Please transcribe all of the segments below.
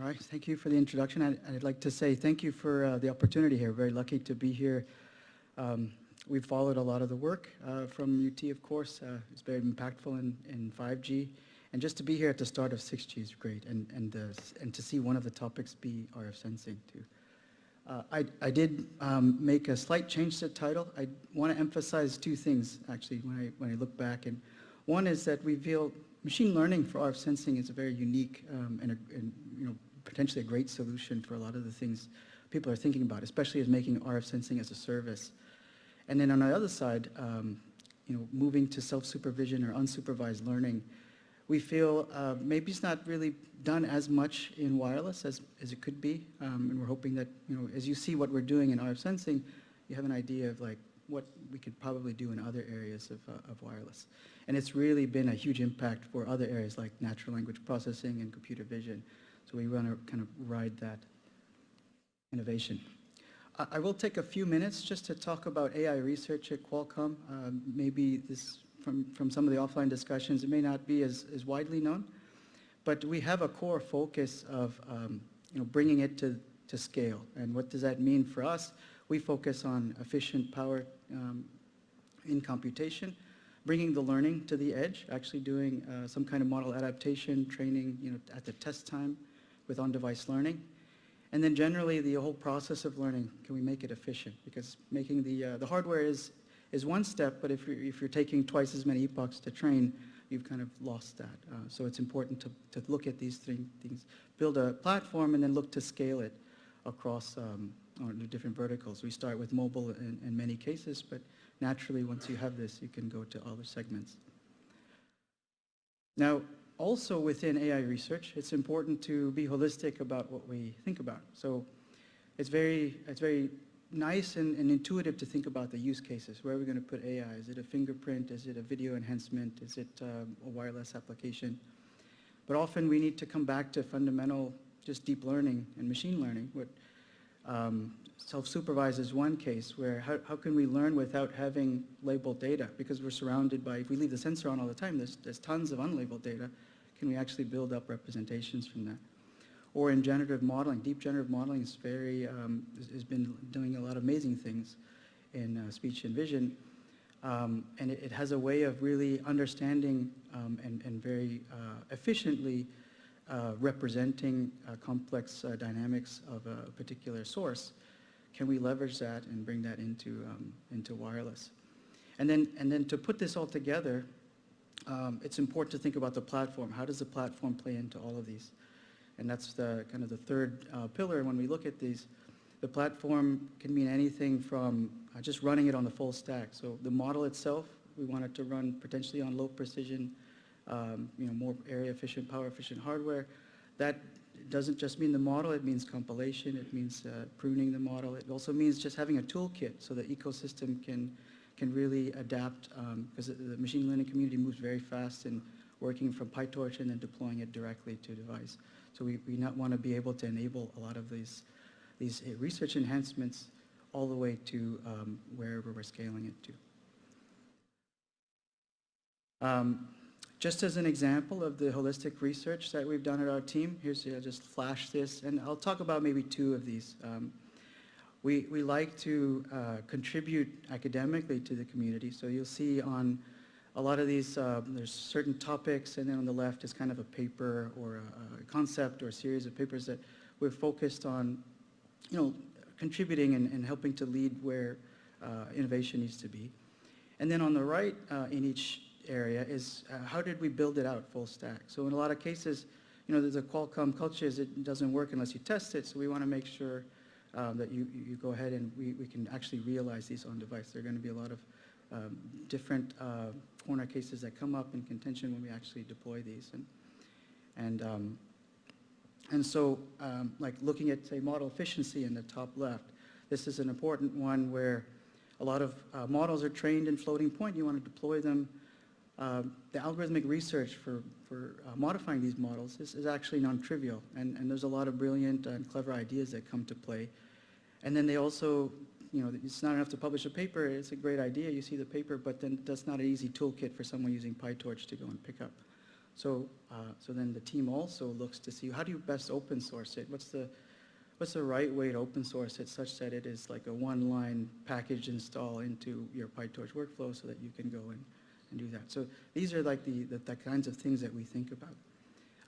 All right, thank you for the introduction. I'd like to say thank you for the opportunity here. Very lucky to be here. We've followed a lot of the work from UT, of course. It's very impactful in 5G. And just to be here at the start of 6G is great, and to see one of the topics be RF sensing too. I did make a slight change to the title. I want to emphasize two things, actually, when I look back. And one is that we feel machine learning for RF sensing is a very unique and potentially a great solution for a lot of the things people are thinking about, especially as making RF sensing as a service. And then on the other side, moving to self-supervision or unsupervised learning, we feel maybe it's not really done as much in wireless as it could be, and we're hoping that, as you see what we're doing in RF sensing, you have an idea of like what we could probably do in other areas of wireless. And it's really been a huge impact for other areas like natural language processing and computer vision. So we want to kind of ride that innovation. I will take a few minutes just to talk about AI research at Qualcomm. Maybe this, from some of the offline discussions, it may not be as widely known, but we have a core focus of bringing it to scale. And what does that mean for us? We focus on efficient power in computation, bringing the learning to the edge, actually doing some kind of model adaptation, training at the test time with on-device learning. And then generally the whole process of learning, can we make it efficient? Because making the hardware is one step, but if you're taking twice as many epochs to train, you've kind of lost that. So it's important to look at these things, build a platform, and then look to scale it across the different verticals. We start with mobile in many cases, but naturally, once you have this, you can go to other segments. Now, also within AI research, it's important to be holistic about what we think about. So it's very nice and intuitive to think about the use cases. Where are we going to put AI? Is it a fingerprint? Is it a video enhancement? Is it a wireless application? But often we need to come back to fundamental, just deep learning and machine learning. Self-supervised is one case where how can we learn without having labeled data? Because we're surrounded by, if we leave the sensor on all the time, there's tons of unlabeled data. Can we actually build up representations from that? Or in generative modeling, deep generative modeling is has been doing a lot of amazing things in speech and vision. And it has a way of really understanding and very efficiently representing complex dynamics of a particular source. Can we leverage that and bring that into wireless? And then to put this all together, it's important to think about the platform. How does the platform play into all of these? And that's the kind of the third pillar when we look at these. The platform can mean anything from just running it on the full stack. So the model itself, we want it to run potentially on low precision, more area efficient, power efficient hardware. That doesn't just mean the model, it means compilation, it means pruning the model. It also means just having a toolkit so the ecosystem can really adapt, because the machine learning community moves very fast in working from PyTorch and then deploying it directly to device. So we not want to be able to enable a lot of these research enhancements all the way to wherever we're scaling it to. Just as an example of the holistic research that we've done at our team, I'll just flash this, and I'll talk about maybe two of these. We like to contribute academically to the community. So you'll see on a lot of these, there's certain topics, and then on the left is kind of a paper or a concept or a series of papers that we're focused on, contributing and helping to lead where innovation needs to be. And then on the right in each area is how did we build it out full stack? So in a lot of cases, there's a Qualcomm culture is it doesn't work unless you test it, so we want to make sure that you go ahead and we can actually realize these on device. There are going to be a lot of different corner cases that come up in contention when we actually deploy these. And so like looking at, say, model efficiency in the top left, this is an important one where a lot of models are trained in floating point. You want to deploy them. The algorithmic research for modifying these models is actually non-trivial, and there's a lot of brilliant and clever ideas that come to play. And then they also, it's not enough to publish a paper. It's a great idea, you see the paper, but then that's not an easy toolkit for someone using PyTorch to go and pick up. So, so then the team also looks to see how do you best open source it? What's the right way to open source it such that it is like a one-line package install into your PyTorch workflow so that you can go and do that. So these are like the kinds of things that we think about.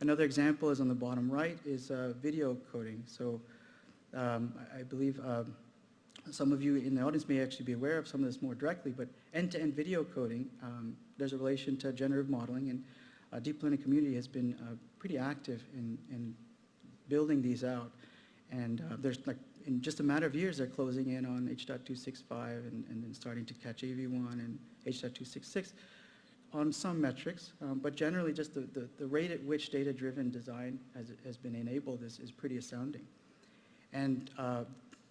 Another example is on the bottom right is video coding. So I believe some of you in the audience may actually be aware of some of this more directly, but end-to-end video coding, there's a relation to generative modeling, and deep learning community has been pretty active in building these out. And there's like, in just a matter of years, they're closing in on H.265 and then starting to catch AV1 and H.266 on some metrics, but generally just the rate at which data-driven design has been enabled is pretty astounding. And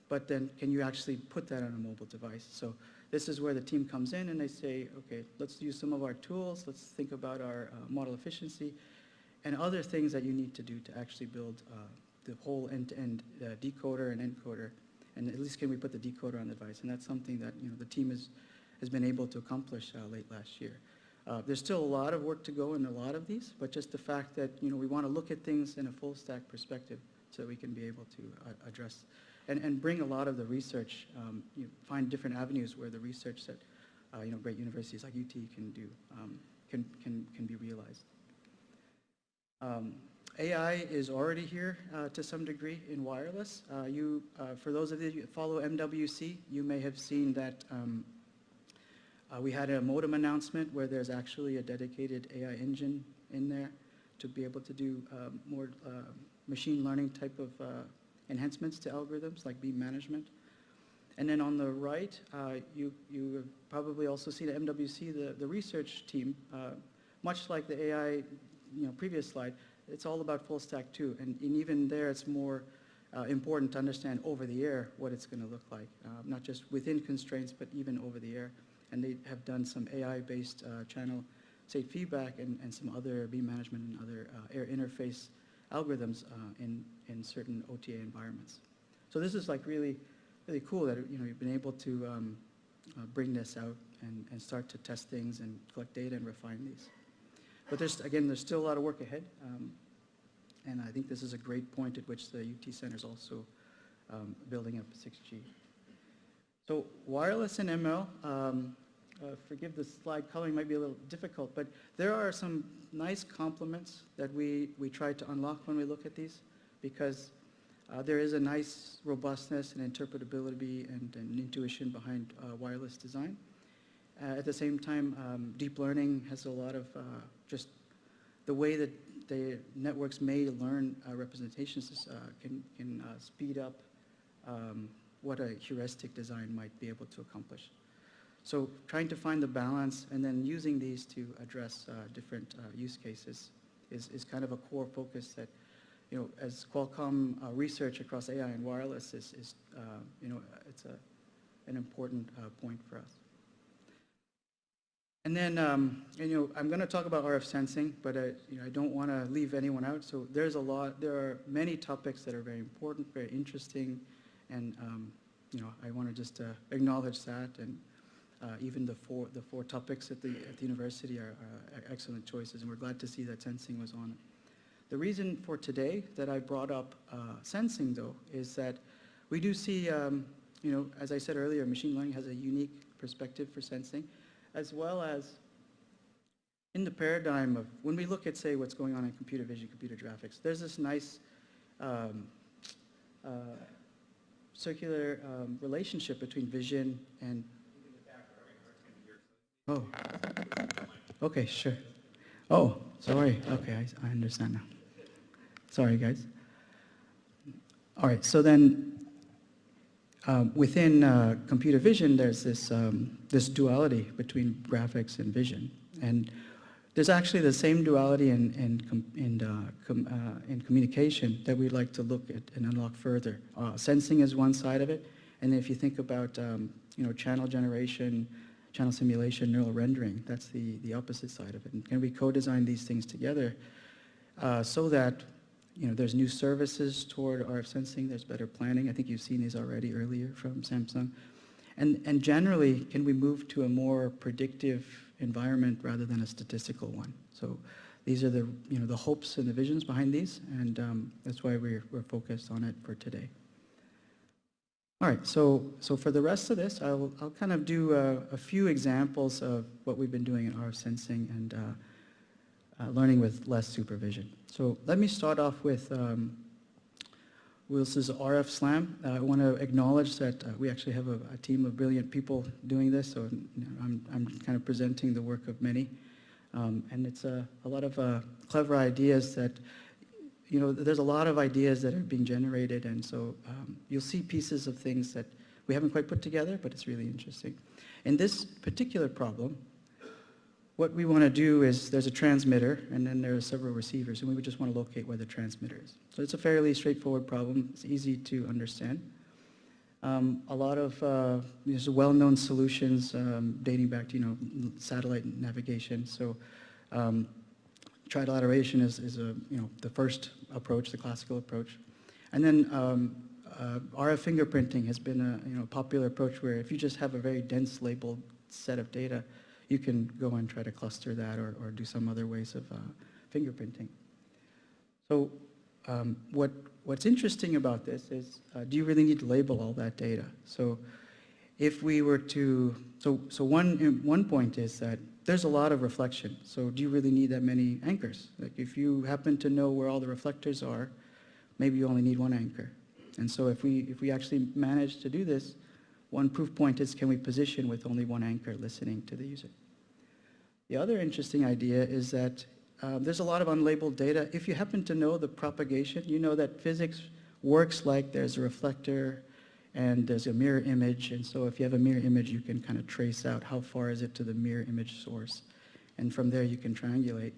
but then can you actually put that on a mobile device? So this is where the team comes in and they say, okay, let's use some of our tools, let's think about our model efficiency and other things that you need to do to actually build the whole end-to-end decoder and encoder, and at least can we put the decoder on the device? And that's something that the team has been able to accomplish late last year. There's still a lot of work to go in a lot of these, but just the fact that we want to look at things in a full stack perspective so we can be able to address and bring a lot of the research, find different avenues where the research that great universities like UT can do can be realized. AI is already here to some degree in wireless. For those of you who follow MWC, you may have seen that we had a modem announcement where there's actually a dedicated AI engine in there to be able to do more machine learning type of enhancements to algorithms like beam management. And then on the right, you have probably also seen at MWC the research team, much like the AI previous slide, it's all about full stack too. And even there it's more important to understand over the air what it's going to look like, not just within constraints, but even over the air. And they have done some AI-based channel state feedback and some other beam management and other air interface algorithms in certain OTA environments. So this is like really cool that you've been able to bring this out and start to test things and collect data and refine these. But there's still a lot of work ahead, and I think this is a great point at which the UT Center is also building up 6G. So wireless and ML, forgive the slide coloring might be a little difficult, but there are some nice complements that we try to unlock when we look at these, because there is a nice robustness and interpretability and intuition behind wireless design. At the same time, deep learning has a lot of just the way that the networks may learn representations can speed up what a heuristic design might be able to accomplish. So trying to find the balance and then using these to address different use cases is kind of a core focus that, as Qualcomm research across AI and wireless is it's an important point for us. And then, I'm going to talk about RF sensing, but I don't want to leave anyone out. So there are many topics that are very important, very interesting, and I want to just acknowledge that. And even the four topics at the university are excellent choices, and we're glad to see that sensing was on it. The reason for today that I brought up sensing, though, is that we do see, as I said earlier, machine learning has a unique perspective for sensing, as well as in the paradigm of when we look at, say, what's going on in computer vision, computer graphics, there's this nice circular relationship between vision and... Oh, okay, sure. Oh, sorry. Okay, I understand now. Sorry, guys. All right, so then within computer vision, there's this duality between graphics and vision, and there's actually the same duality in communication that we'd like to look at and unlock further. Sensing is one side of it, and if you think about channel generation, channel simulation, neural rendering, that's the opposite side of it. And can we co-design these things together so that there's new services toward RF sensing, there's better planning. I think you've seen these already earlier from Samsung. And generally, can we move to a more predictive environment rather than a statistical one? So these are the, the hopes and the visions behind these, and that's why we're focused on it for today. All right, so for the rest of this, I'll kind of do a few examples of what we've been doing in RF sensing and learning with less supervision. So let me start off with Willis's RF Slam. I want to acknowledge that we actually have a team of brilliant people doing this, so I'm kind of presenting the work of many. And it's a lot of clever ideas that, there's a lot of ideas that are being generated, and so you'll see pieces of things that we haven't quite put together, but it's really interesting. In this particular problem, what we want to do is there's a transmitter, and then there are several receivers, and we would just want to locate where the transmitter is. So it's a fairly straightforward problem. It's easy to understand. A lot of these well-known solutions dating back to satellite navigation. So trilateration is the first approach, the classical approach, and then RF fingerprinting has been a popular approach where if you just have a very dense labeled set of data, you can go and try to cluster that or do some other ways of fingerprinting. So what's interesting about this is, do you really need to label all that data? So if we were to, one point is that there's a lot of reflection. So do you really need that many anchors? Like if you happen to know where all the reflectors are, maybe you only need one anchor. And so if we actually manage to do this, one proof point is, can we position with only one anchor listening to the user? The other interesting idea is that there's a lot of unlabeled data. If you happen to know the propagation, you know that physics works like there's a reflector and there's a mirror image, and so if you have a mirror image, you can kind of trace out how far is it to the mirror image source, and from there you can triangulate.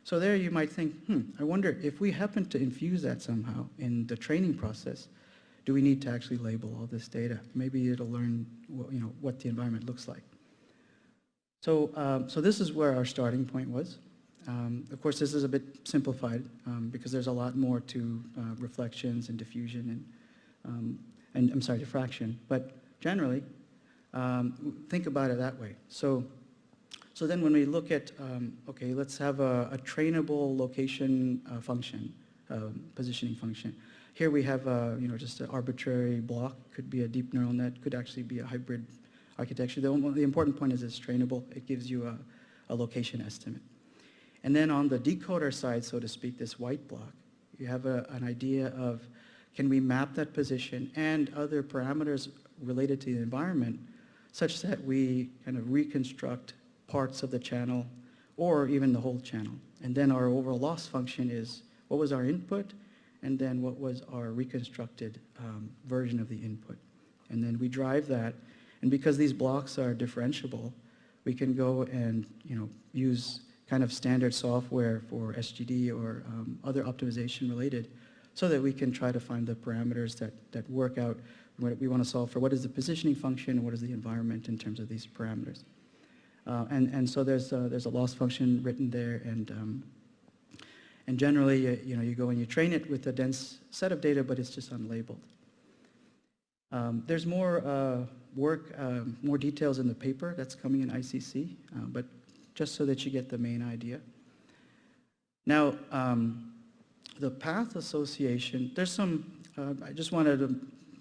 So there you might think, I wonder if we happen to infuse that somehow in the training process, do we need to actually label all this data? Maybe it'll learn what the environment looks like. So, so this is where our starting point was. Of course, this is a bit simplified because there's a lot more to reflections and diffusion and I'm sorry, diffraction. But generally, think about it that way. So then when we look at, okay, let's have a trainable location function, positioning function. Here we have, just an arbitrary block. Could be a deep neural net. Could actually be a hybrid architecture. The important point is it's trainable. It gives you a location estimate. And then on the decoder side, so to speak, this white block, you have an idea of, can we map that position and other parameters related to the environment such that we kind of reconstruct parts of the channel or even the whole channel. And then our overall loss function is, what was our input, and then what was our reconstructed version of the input. And then we drive that, and because these blocks are differentiable, we can go and use kind of standard software for SGD or other optimization related, so that we can try to find the parameters that work out what we want to solve for. What is the positioning function, and what is the environment in terms of these parameters? And so there's a loss function written there, and generally, you go and you train it with a dense set of data, but it's just unlabeled. There's more work, more details in the paper that's coming in ICC, but just so that you get the main idea. Now, the path association, there's some, I just wanted to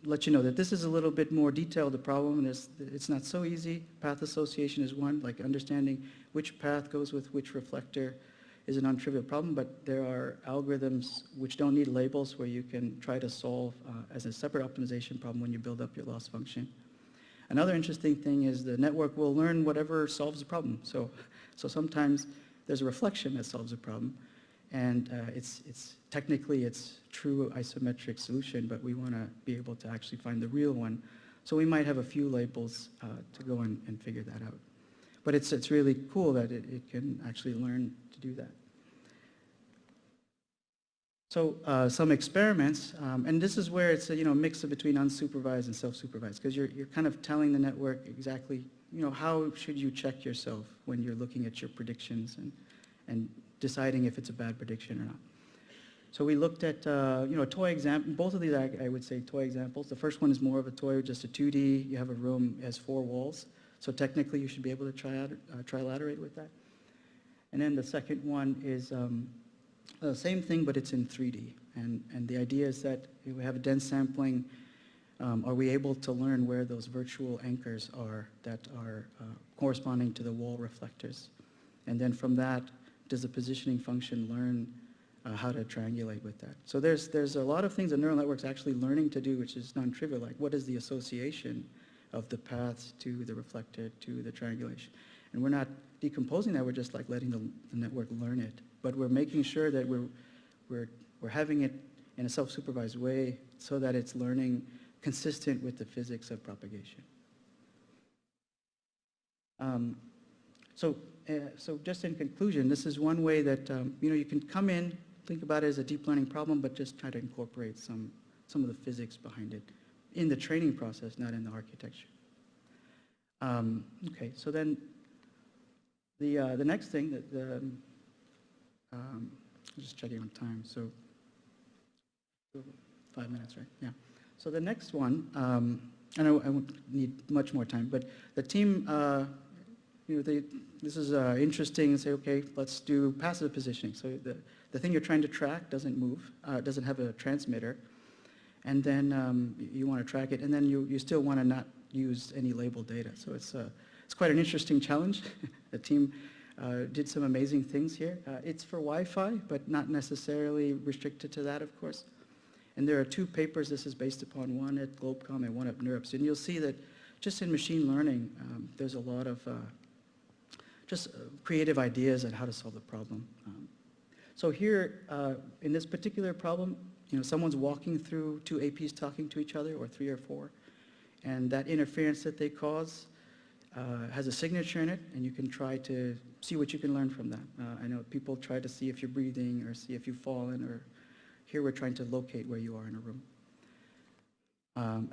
let you know that this is a little bit more detailed, the problem, and it's not so easy. Path association is one, like understanding which path goes with which reflector is a non-trivial problem, but there are algorithms which don't need labels where you can try to solve as a separate optimization problem when you build up your loss function. Another interesting thing is the network will learn whatever solves the problem. So sometimes there's a reflection that solves a problem, and it's technically it's true isometric solution, but we want to be able to actually find the real one. So we might have a few labels to go and figure that out. But it's really cool that it can actually learn to do that. So some experiments, and this is where it's a mix between unsupervised and self-supervised, because you're kind of telling the network exactly how should you check yourself when you're looking at your predictions and deciding if it's a bad prediction or not. So we looked at a toy example. Both of these I would say toy examples. The first one is more of a toy, just a 2D. You have a room, it has 4 walls. So technically you should be able to trilaterate with that. And then the second one is the same thing, but it's in 3D. And the idea is that if we have a dense sampling, are we able to learn where those virtual anchors are that are corresponding to the wall reflectors? And then from that, does the positioning function learn how to triangulate with that? So there's a lot of things that neural network's actually learning to do, which is non-trivial, like what is the association of the paths to the reflector to the triangulation? And we're not decomposing that, we're just like letting the network learn it. But we're making sure that we're having it in a self-supervised way so that it's learning consistent with the physics of propagation. So just in conclusion, this is one way that you can come in, think about it as a deep learning problem, but just try to incorporate some of the physics behind it in the training process, not in the architecture. Okay, so then the next thing that I'm just checking on time. So 5 minutes, right? Yeah. So the next one, I won't need much more time, but the team, this is interesting and say, okay, let's do passive positioning. So the thing you're trying to track doesn't move, doesn't have a transmitter, and then you want to track it, and then you still want to not use any labeled data. So it's quite an interesting challenge. The team did some amazing things here. It's for Wi-Fi, but not necessarily restricted to that, of course. And there are two papers this is based upon, one at Qualcomm and one at NeurIPS. And you'll see that just in machine learning, there's a lot of just creative ideas on how to solve the problem. So here, in this particular problem, someone's walking through two APs talking to each other, or 3 or 4, and that interference that they cause has a signature in it, and you can try to see what you can learn from that. I know people try to see if you're breathing or see if you've fallen, or here we're trying to locate where you are in a room.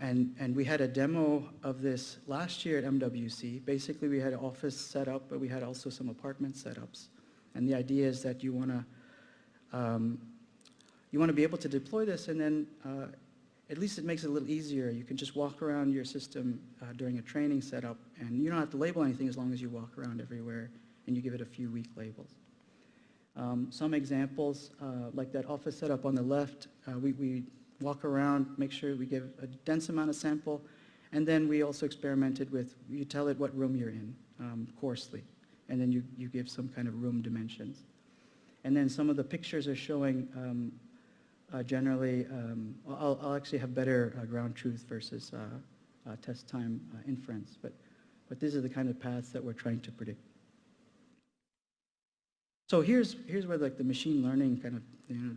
And we had a demo of this last year at MWC. Basically, we had an office set up, but we had also some apartment setups. And the idea is that you want to be able to deploy this, and then at least it makes it a little easier. You can just walk around your system during a training setup, and you don't have to label anything as long as you walk around everywhere and you give it a few weak labels. Some examples, like that office setup on the left, we walk around, make sure we give a dense amount of sample, and then we also experimented with, you tell it what room you're in, coarsely, and then you give some kind of room dimensions. And then some of the pictures are showing generally, I'll actually have better ground truth versus test time inference, but these are the kind of paths that we're trying to predict. So here's where like the machine learning kind of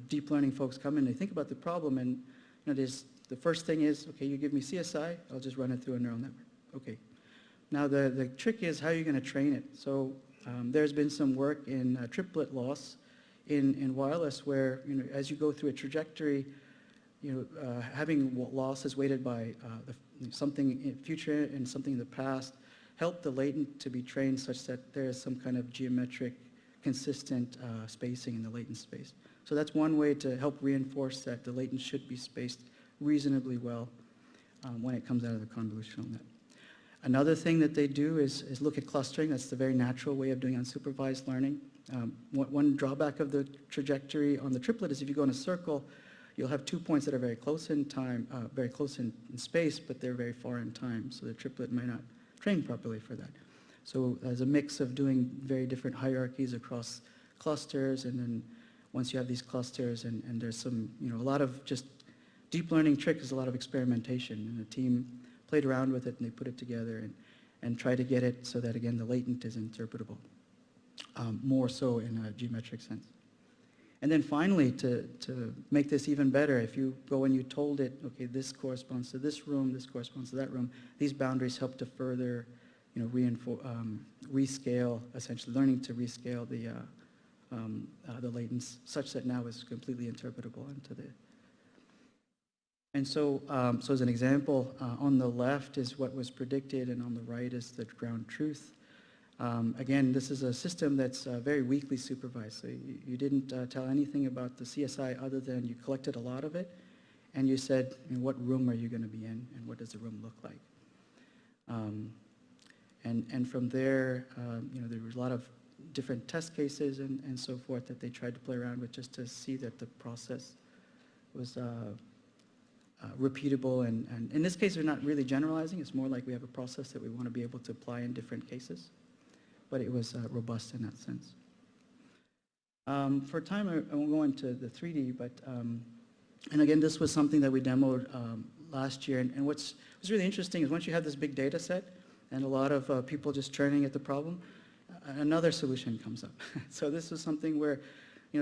deep learning folks come in. They think about the problem, and the first thing is, okay, you give me CSI, I'll just run it through a neural network. Okay. Now the trick is how you're going to train it. So there's been some work in triplet loss in wireless, where as you go through a trajectory, having losses weighted by something in future and something in the past help the latent to be trained such that there is some kind of geometric consistent spacing in the latent space. So that's one way to help reinforce that the latent should be spaced reasonably well when it comes out of the convolutional net. Another thing that they do is look at clustering. That's the very natural way of doing unsupervised learning. One drawback of the trajectory on the triplet is if you go in a circle, you'll have 2 points that are very close in time, very close in space, but they're very far in time. So the triplet might not train properly for that. So as a mix of doing very different hierarchies across clusters, and then once you have these clusters, and there's some, a lot of just deep learning tricks, is a lot of experimentation, and the team played around with it, and they put it together and tried to get it so that, again, the latent is interpretable, more so in a geometric sense. And then finally, to make this even better, if you go and you told it, okay, this corresponds to this room, this corresponds to that room, these boundaries help to further rescale, essentially learning to rescale the latents such that now is completely interpretable into the. And so, so as an example, on the left is what was predicted, and on the right is the ground truth. Again, this is a system that's very weakly supervised. So you didn't tell anything about the CSI other than you collected a lot of it, and you said, what room are you going to be in, and what does the room look like? And from there, there was a lot of different test cases and so forth that they tried to play around with just to see that the process was repeatable. And in this case, we're not really generalizing. It's more like we have a process that we want to be able to apply in different cases. But it was robust in that sense. For time, I won't go into the 3D, but, and again, this was something that we demoed last year. And what's really interesting is once you have this big data set and a lot of people just churning at the problem, another solution comes up. So this was something where,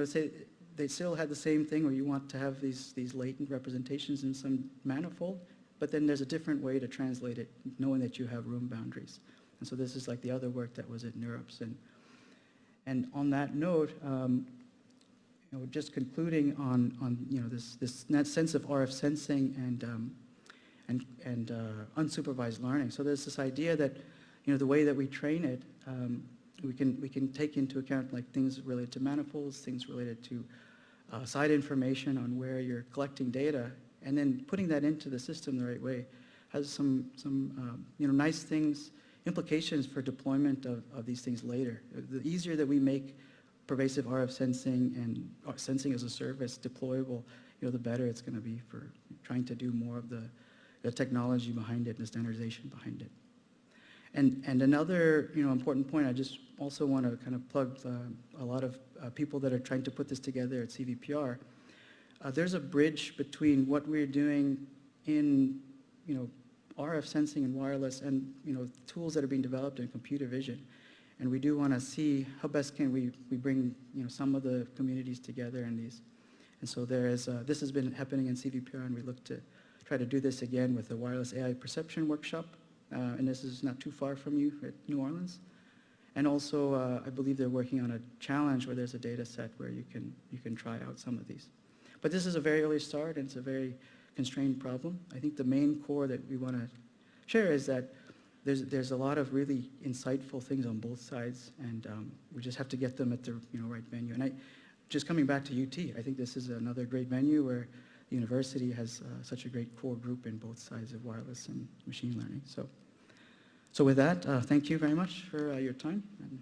say they still had the same thing where you want to have these latent representations in some manifold, but then there's a different way to translate it, knowing that you have room boundaries. And so this is like the other work that was at NeurIPS. And on that note, just concluding on this sense of RF sensing and unsupervised learning. So there's this idea that the way that we train it, we can take into account like things related to manifolds, things related to side information on where you're collecting data, and then putting that into the system the right way has some nice things, implications for deployment of these things later. The easier that we make pervasive RF sensing and sensing as a service deployable, the better it's going to be for trying to do more of the technology behind it, the standardization behind it. And another important point, I just also want to kind of plug a lot of people that are trying to put this together at CVPR. There's a bridge between what we're doing in RF sensing and wireless and tools that are being developed in computer vision. And we do want to see how best can we bring some of the communities together in these. And so there is this has been happening in CVPR, and we look to try to do this again with the wireless AI perception workshop. And this is not too far from you at New Orleans. And also, I believe they're working on a challenge where there's a data set where you can try out some of these. But this is a very early start, and it's a very constrained problem. I think the main core that we want to share is that there's a lot of really insightful things on both sides, and we just have to get them at the right venue. And just coming back to UT, I think this is another great venue where the university has such a great core group in both sides of wireless and machine learning. So with that, thank you very much for your time. And